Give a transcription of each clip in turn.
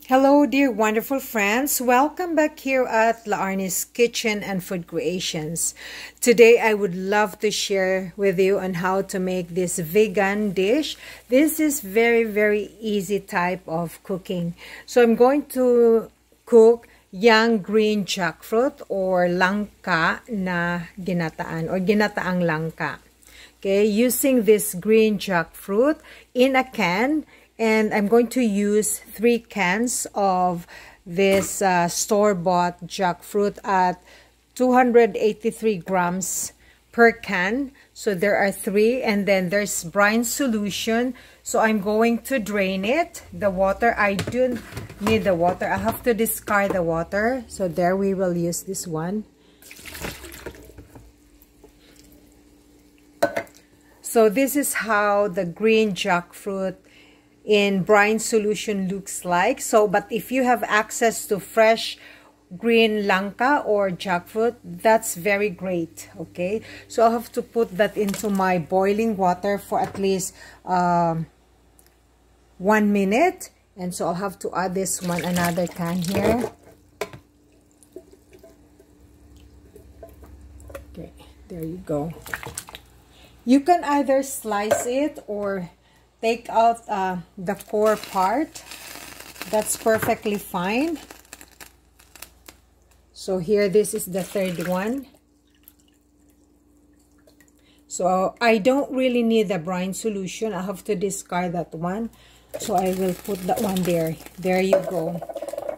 Hello, dear wonderful friends. Welcome back here at Laarni's Kitchen and Food Creations. Today, I would love to share with you on how to make this vegan dish. This is very easy type of cooking. So I'm going to cook young green jackfruit or langka na ginataan or ginataang langka. Okay, using this green jackfruit in a can. And I'm going to use 3 cans of this store-bought jackfruit at 283 grams per can. So there are 3, and then there's brine solution. So I'm going to drain it. The water, I don't need the water. I have to discard the water. So there we will use this one. So this is how the green jackfruit in brine solution looks like. So but if you have access to fresh green langka or jackfruit, that's very great. Okay, so I'll have to put that into my boiling water for at least 1 minute, and so I'll have to add this one, another can here. Okay, there you go. You can either slice it or take out the core part. That's perfectly fine. So here, this is the 3rd one. So I don't really need the brine solution. I have to discard that one. So I will put that one there. There you go.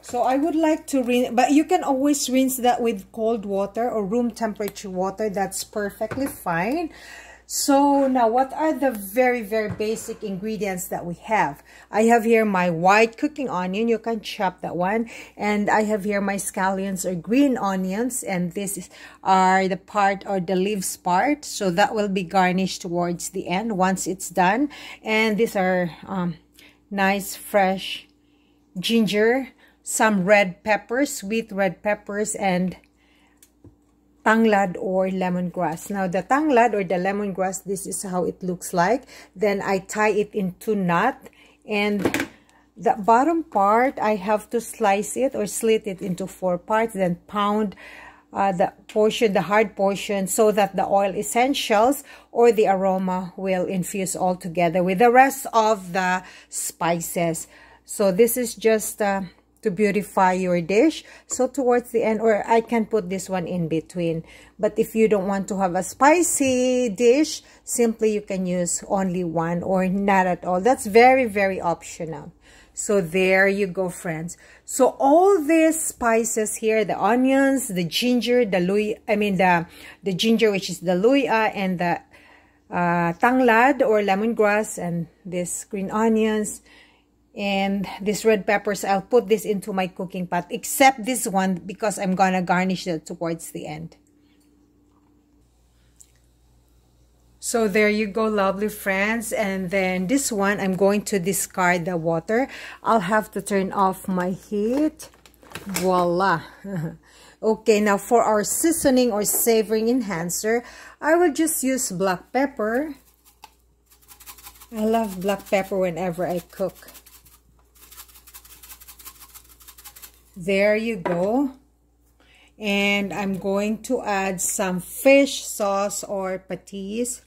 So I would like to rinse, but you can always rinse that with cold water or room temperature water. That's perfectly fine. So now, what are the very basic ingredients that we have? I have here my white cooking onion. You can chop that one. And I have here my scallions or green onions. And this are the part or the leaves part. So that will be garnished towards the end once it's done. And these are nice fresh ginger, some red peppers, sweet red peppers, and tanglad or lemongrass. Now the tanglad or the lemongrass, this is how it looks like. Then I tie it into knot, and the bottom part I have to slice it or slit it into 4 parts, then pound the portion, the hard portion, so that the oil essentials or the aroma will infuse all together with the rest of the spices. So this is just to beautify your dish. So towards the end, or I can put this one in between, but if you don't want to have a spicy dish, simply you can use only one or not at all. That's very optional. So there you go, friends. So all these spices here, the onions, the ginger, the ginger, which is the luya, and the tanglad or lemongrass, and this green onions, and these red peppers, I'll put this into my cooking pot, except this one because I'm gonna garnish it towards the end. So there you go, lovely friends. And then this one, I'm going to discard the water. I'll have to turn off my heat. Voila. Okay, now for our seasoning or savoring enhancer, I will just use black pepper. I love black pepper whenever I cook. There you go. And I'm going to add some fish sauce or patis.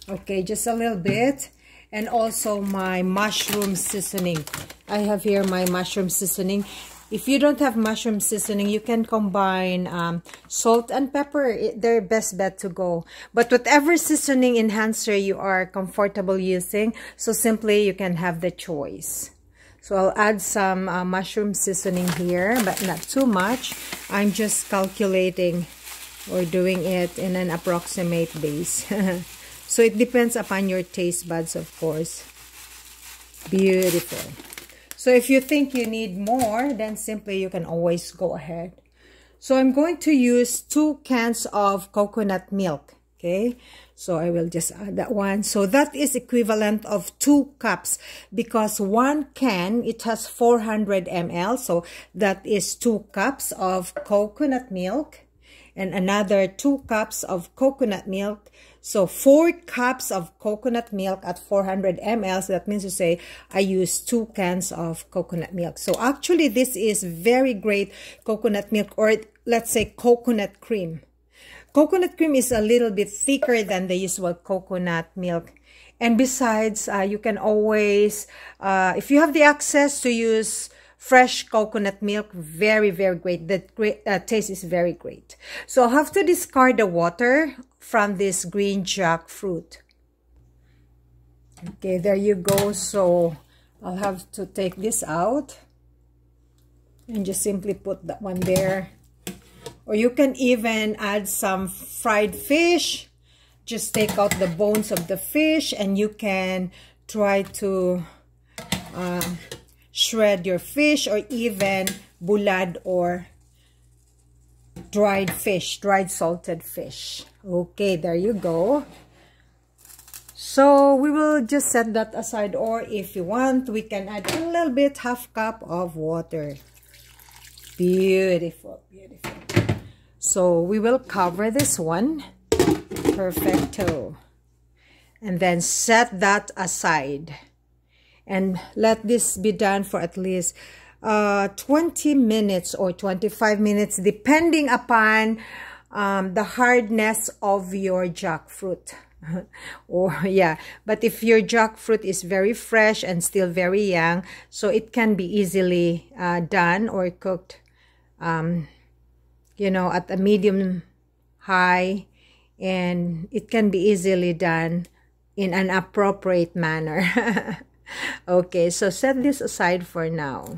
Okay, just a little bit. And also my mushroom seasoning. I have here my mushroom seasoning. If you don't have mushroom seasoning, you can combine salt and pepper. They're best bet to go. But whatever seasoning enhancer you are comfortable using, so simply you can have the choice. So I'll add some mushroom seasoning here, but not too much. I'm just calculating or doing it in an approximate base. So it depends upon your taste buds, of course. Beautiful. So if you think you need more, then simply you can always go ahead. So I'm going to use 2 cans of coconut milk. Okay, so I will just add that one. So that is equivalent of 2 cups because 1 can, it has 400 ml. So that is 2 cups of coconut milk. and another 2 cups of coconut milk. So 4 cups of coconut milk at 400 ml. So that means to say I use 2 cans of coconut milk. So actually this is very great coconut milk, or let's say coconut cream. Coconut cream is a little bit thicker than the usual coconut milk. And besides, you can always, if you have the access to use fresh coconut milk, very, very great. The taste is very great. So I'll have to discard the water from this green jackfruit. Okay, there you go. So I'll have to take this out and just simply put that one there. Or you can even add some fried fish. Just take out the bones of the fish and you can try to shred your fish, or even bulad or dried fish, dried salted fish. Okay, there you go. So we will just set that aside, or if you want, we can add a little bit, half cup of water. Beautiful, beautiful. So we will cover this one. Perfecto. And then set that aside. And let this be done for at least 20 minutes or 25 minutes, depending upon the hardness of your jackfruit. Or yeah, but if your jackfruit is very fresh and still very young, so it can be easily done or cooked, you know, at a medium high, and it can be easily done in an appropriate manner. Okay, so set this aside for now.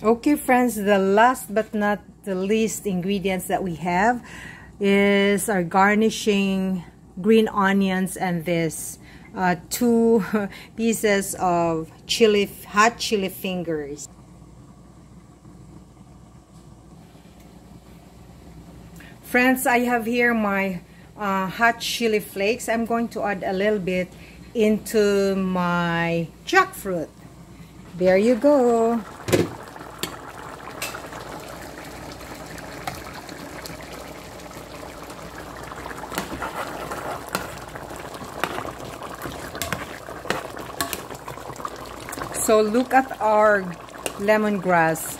Okay, friends, the last but not the least ingredients that we have is our garnishing green onions and this 2 pieces of chili, hot chili fingers. Friends, I have here my hot chili flakes. I'm going to add a little bit into my jackfruit. There you go. So look at our lemongrass.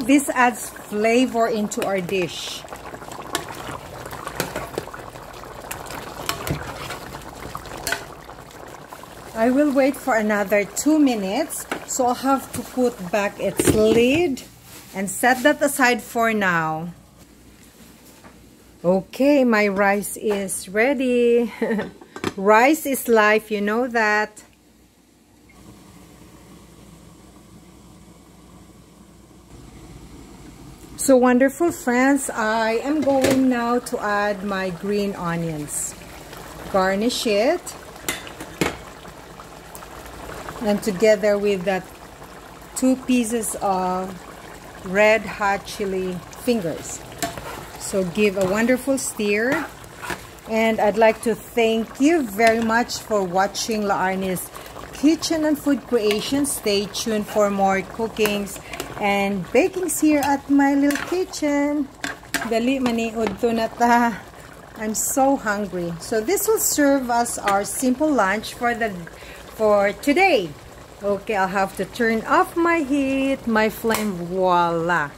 This adds flavor into our dish. I will wait for another 2 minutes, so I'll have to put back its lid and set that aside for now. Okay, my rice is ready. Rice is life, you know that. So wonderful, friends, I am going now to add my green onions. Garnish it. And together with that 2 pieces of red hot chili fingers. So give a wonderful stir. And I'd like to thank you very much for watching La Arnie's Kitchen and Food Creations. Stay tuned for more cookings and bakings here at my little kitchen. Dali maniud to na ta. I'm so hungry. So this will serve as our simple lunch for today. Okay, I'll have to turn off my heat, my flame. Voila.